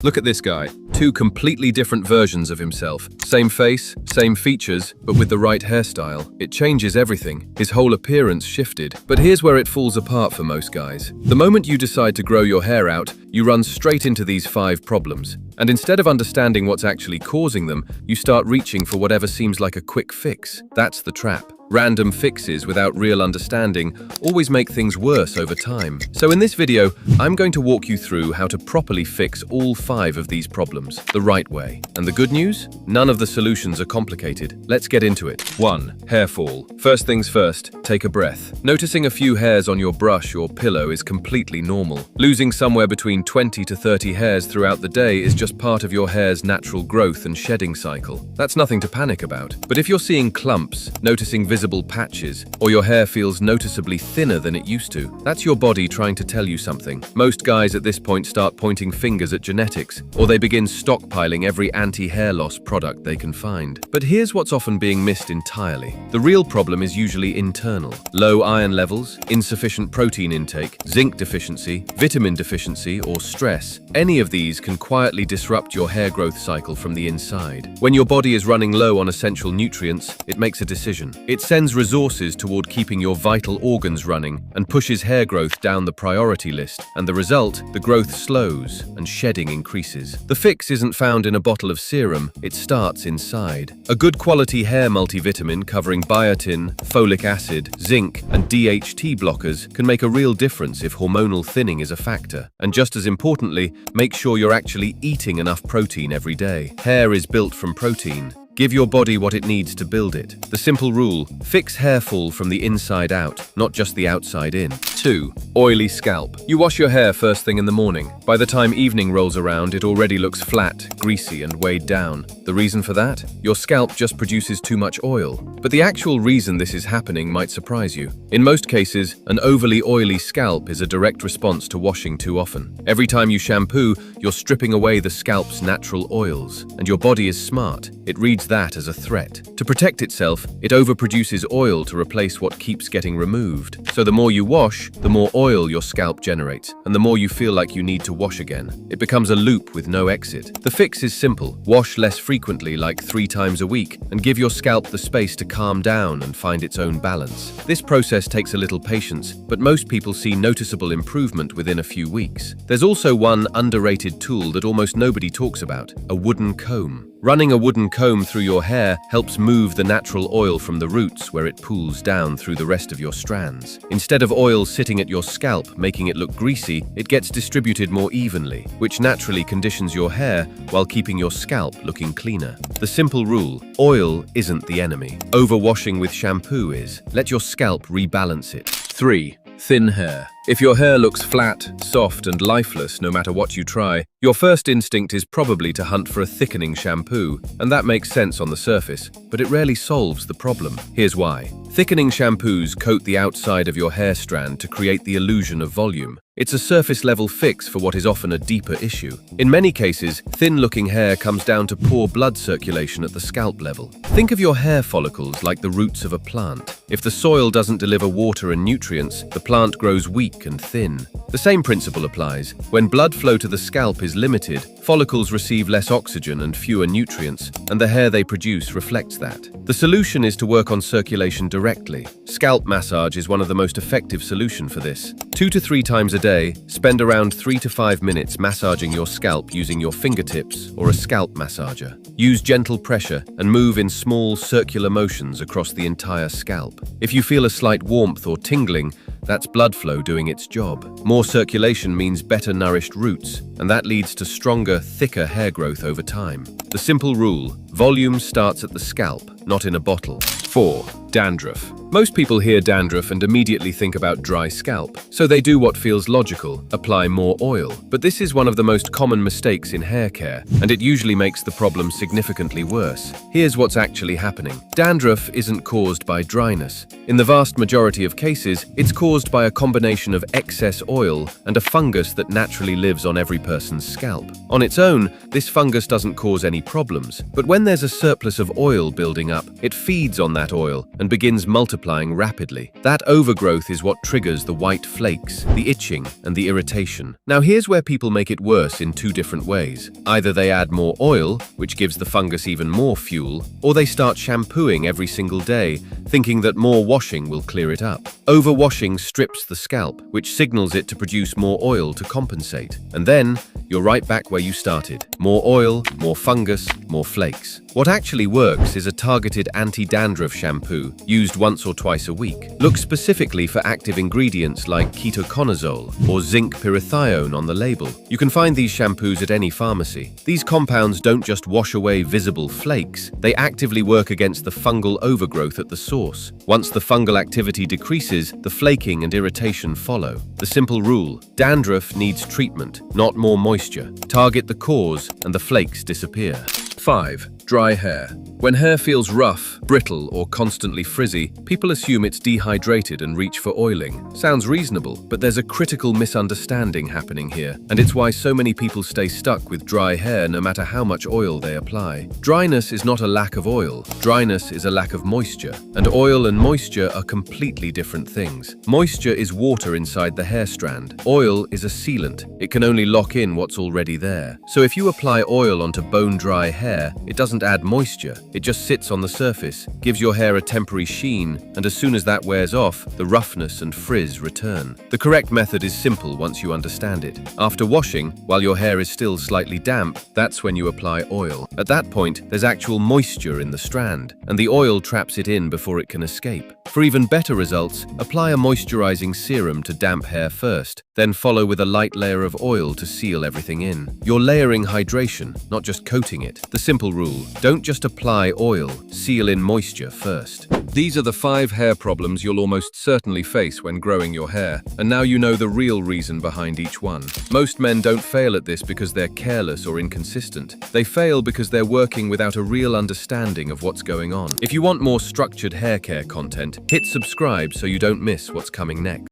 Look at this guy. Two completely different versions of himself. Same face, same features, but with the right hairstyle. It changes everything. His whole appearance shifted. But here's where it falls apart for most guys. The moment you decide to grow your hair out, you run straight into these 5 problems. And instead of understanding what's actually causing them, you start reaching for whatever seems like a quick fix. That's the trap. Random fixes without real understanding always make things worse over time. So in this video, I'm going to walk you through how to properly fix all 5 of these problems the right way. And the good news? None of the solutions are complicated. Let's get into it. 1. Hair fall. First things first, take a breath. Noticing a few hairs on your brush or pillow is completely normal. Losing somewhere between 20 to 30 hairs throughout the day is just part of your hair's natural growth and shedding cycle. That's nothing to panic about. But if you're seeing clumps, noticing visible patches, or your hair feels noticeably thinner than it used to, that's your body trying to tell you something. Most guys at this point start pointing fingers at genetics, or they begin stockpiling every anti-hair loss product they can find. But here's what's often being missed entirely. The real problem is usually internal. Low iron levels, insufficient protein intake, zinc deficiency, vitamin deficiency, or stress. Any of these can quietly disrupt your hair growth cycle from the inside. When your body is running low on essential nutrients, it makes a decision. It sends resources toward keeping your vital organs running and pushes hair growth down the priority list, and the result, the growth slows and shedding increases. The fix isn't found in a bottle of serum, it starts inside. A good quality hair multivitamin covering biotin, folic acid, zinc, and DHT blockers can make a real difference if hormonal thinning is a factor. And just as importantly, make sure you're actually eating enough protein every day. Hair is built from protein. Give your body what it needs to build it. The simple rule, fix hair fall from the inside out, not just the outside in. 2. Oily scalp. You wash your hair first thing in the morning. By the time evening rolls around, it already looks flat, greasy, and weighed down. The reason for that? Your scalp just produces too much oil. But the actual reason this is happening might surprise you. In most cases, an overly oily scalp is a direct response to washing too often. Every time you shampoo, you're stripping away the scalp's natural oils. And your body is smart. It reads that as a threat. To protect itself, it overproduces oil to replace what keeps getting removed. So the more you wash, the more oil your scalp generates, and the more you feel like you need to wash again. It becomes a loop with no exit. The fix is simple. Wash less frequently, like 3 times a week, and give your scalp the space to calm down and find its own balance. This process takes a little patience, but most people see noticeable improvement within a few weeks. There's also one underrated tool that almost nobody talks about, a wooden comb. Running a wooden comb through your hair helps move the natural oil from the roots where it pools down through the rest of your strands. Instead of oil sitting at your scalp making it look greasy, it gets distributed more evenly, which naturally conditions your hair while keeping your scalp looking cleaner. The simple rule, oil isn't the enemy. Overwashing with shampoo is. Let your scalp rebalance it. 3. Thin hair. If your hair looks flat, soft, and lifeless no matter what you try, your first instinct is probably to hunt for a thickening shampoo, and that makes sense on the surface, but it rarely solves the problem. Here's why. Thickening shampoos coat the outside of your hair strand to create the illusion of volume. It's a surface-level fix for what is often a deeper issue. In many cases, thin-looking hair comes down to poor blood circulation at the scalp level. Think of your hair follicles like the roots of a plant. If the soil doesn't deliver water and nutrients, the plant grows weak and thin. The same principle applies. When blood flow to the scalp is limited, follicles receive less oxygen and fewer nutrients, and the hair they produce reflects that. The solution is to work on circulation directly. Scalp massage is one of the most effective solutions for this. 2 to 3 times a day, spend around 3 to 5 minutes massaging your scalp using your fingertips or a scalp massager. Use gentle pressure and move in small circular motions across the entire scalp. If you feel a slight warmth or tingling, that's blood flow doing its job. More circulation means better nourished roots, and that leads to stronger, thicker hair growth over time. The simple rule, volume starts at the scalp, not in a bottle. 4. Dandruff. Most people hear dandruff and immediately think about dry scalp, so they do what feels logical, apply more oil. But this is one of the most common mistakes in hair care, and it usually makes the problem significantly worse. Here's what's actually happening. Dandruff isn't caused by dryness. In the vast majority of cases, it's caused by a combination of excess oil and a fungus that naturally lives on every person's scalp. On its own, this fungus doesn't cause any problems. But when there's a surplus of oil building up, it feeds on that oil and begins multiplying rapidly. That overgrowth is what triggers the white flakes, the itching, and the irritation. Now here's where people make it worse in two different ways. Either they add more oil, which gives the fungus even more fuel, or they start shampooing every single day, thinking that more washing will clear it up. Overwashing strips the scalp, which signals it to produce more oil to compensate. And then, you're right back where you started. More oil, more fungus, more flakes. What actually works is a targeted anti-dandruff shampoo used once or twice a week. Look specifically for active ingredients like ketoconazole or zinc pyrithione on the label. You can find these shampoos at any pharmacy. These compounds don't just wash away visible flakes, they actively work against the fungal overgrowth at the source. Once the fungal activity decreases, the flaking and irritation follow. The simple rule: dandruff needs treatment, not more moisture. Target the cause and the flakes disappear. 5. Dry hair. When hair feels rough, brittle, or constantly frizzy, people assume it's dehydrated and reach for oiling. Sounds reasonable, but there's a critical misunderstanding happening here, and it's why so many people stay stuck with dry hair no matter how much oil they apply. Dryness is not a lack of oil. Dryness is a lack of moisture, and oil and moisture are completely different things. Moisture is water inside the hair strand. Oil is a sealant. It can only lock in what's already there. So if you apply oil onto bone-dry hair, it doesn't add moisture. It just sits on the surface, gives your hair a temporary sheen, and as soon as that wears off, the roughness and frizz return. The correct method is simple once you understand it. After washing, while your hair is still slightly damp, that's when you apply oil. At that point, there's actual moisture in the strand, and the oil traps it in before it can escape. For even better results, apply a moisturizing serum to damp hair first, then follow with a light layer of oil to seal everything in. You're layering hydration, not just coating it. The simple rule: don't just apply oil, seal in moisture first. These are the 5 hair problems you'll almost certainly face when growing your hair, and now you know the real reason behind each one. Most men don't fail at this because they're careless or inconsistent. They fail because they're working without a real understanding of what's going on. If you want more structured hair care content, hit subscribe so you don't miss what's coming next.